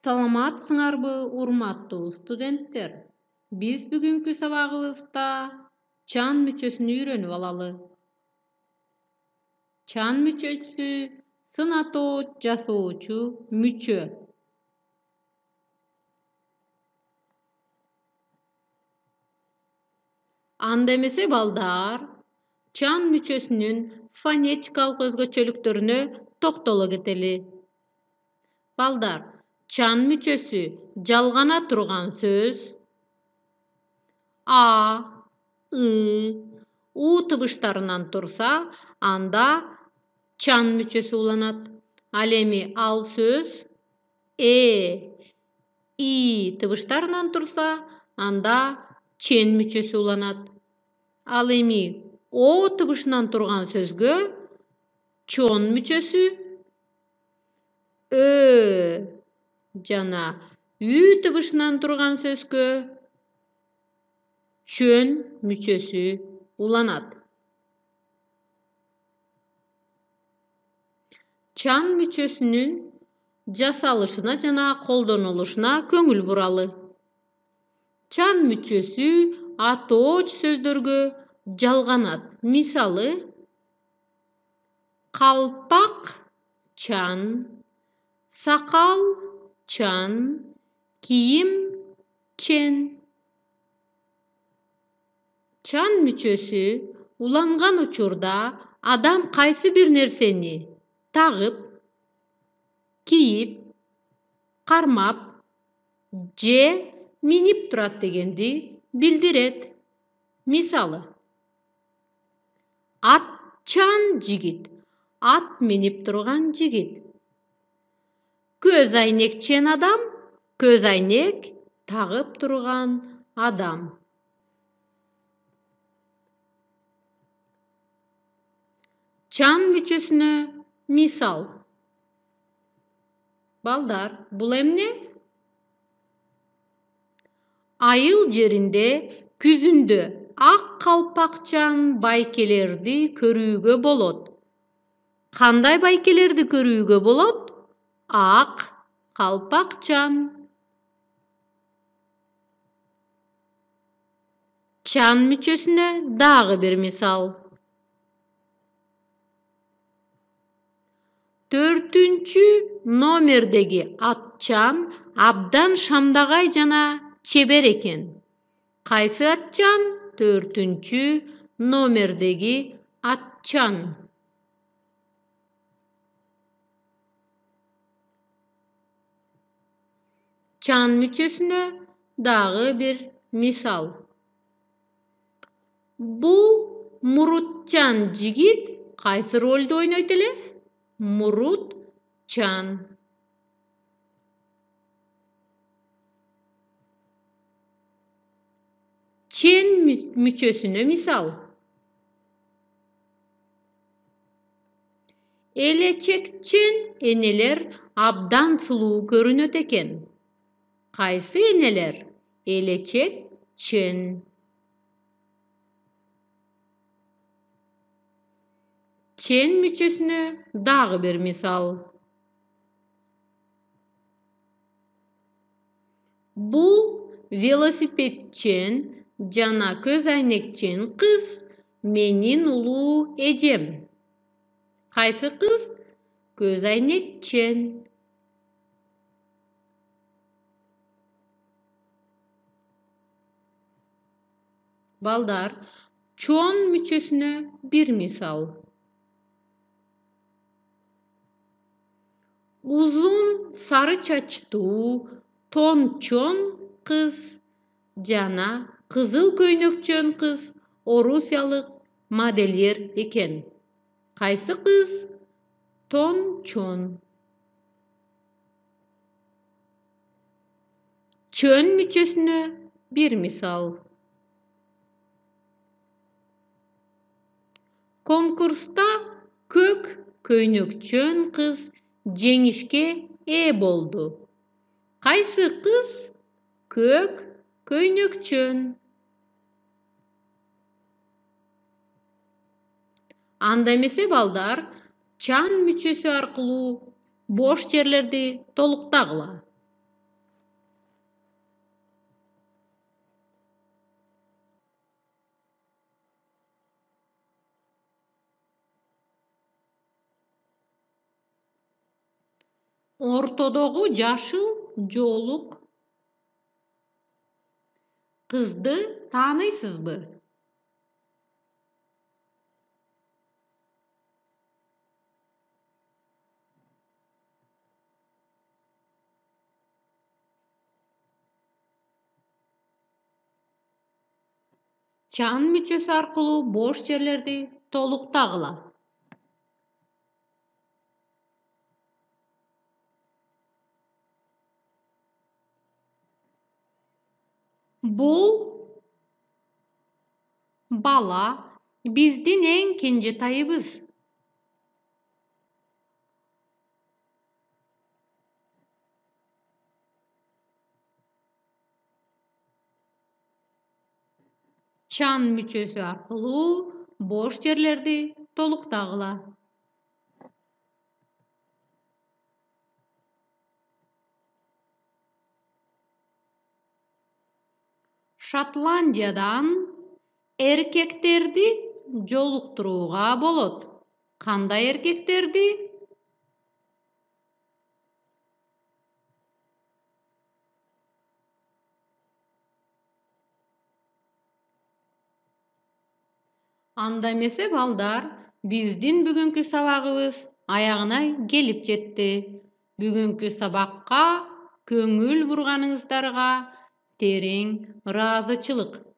Саламатсыңарбы, урматтуу студенттер? Биз бүгүнкү сабагыбызда чан мүчөсүн үйрөнүп алалы. Чан мүчөсү сын атоо жасоочу мүчө. Анда эмесе балдар, чан мүчөсүнүн фонетикалык өзгөчөлүктөрүнө токтоло кетели. Балдар, чан мүчөсү жалгана турган сөз А, I, U тыбыштарынан турса, анда чан мүчөсү уланат. Ал эми ал сөз I тыбыштарынан турса, анда чен мүчөсү уланат. Ал эми О тыбышынан турган сөзгө чон мүчөсү, Ö жана Ü тыбышынан турган сөзгө чөн мүчөсү уланат. Чан мүчөсүнүн жасалышына жана колдонулушуна көңүл буралы. Чан мүчөсү атооч сөздөргө жалганат. Мисалы, калпак чан, сакал чан, кийим чен. Чан мүчөсү уланган учурда адам кайсы бир нерсени тагып, кийип, кармап же минип турат дегенди билдирет. Мисалы, атчан жигит, ат минип турган жигит. Көз айнек чен адам, көз айнек тагып турган адам. Чан мүчөсүнө мисал. Балдар, бул эмне? Айыл жеринде күзүндө ак калпакчан байкелерди көрүүгө болот. Кандай байкелерди көрүүгө болот? Ак калпакчан. Чан мүчөсүнө дагы бир мисал. 4-чү номердеги атчан абдан шамдагай жана чебер экен. Кайсы атчан? 4-чү номердеги атчан. Чан мүчөсүнө дагы бир мисал. Бул мурутчан жигит кайсы ролду ойнойт эле? Мурутчан. Чен мүчөсүнө мисал. Элечекчен энелер абдан сулуу көрүнөт экен. Кайсы энелер? Элечекчен. Чен мүчөсүнө дагы бир мисал. Бул велосипедчен жана көз айнекчен кыз менин улуу эжем. Кайсы кыз? Көз айнекчен. Балдар, чон мүчөсүнө бир мисал. Узун сары чачтуу тончон кыз жана кызыл көйнөкчөн кыз орусиялык модельер экен. Кайсы кыз? Тончон. Чөн мүчөсүнө бир мисал. Конкурста көк көйнөкчөн кыз жеңишке ээ болду. Кайсы кыз? Көк көйнөкчөн. Анда эмесе балдар, чан мүчөсү аркылуу бош жерлерди толуктагыла. Ortodogу jaşıl joluk kızdy tanyysızby? Çan müçesi arkulu boş yerlerdi toluktagıla. Bul bala bizdin en kinji tayыбыз. Çan müçesi arkulu boş yerlerdi toluktagıla. Şotlandiýadan erkeklerdi jolukturuga bolot. Kanday erkeklerdi? Anda emese baldar, bizdin bugünkü sabagybız aýagyna gelip jetdi. Bugünkü sabakka köňül burganyňyzdarga tereň razyçylyk.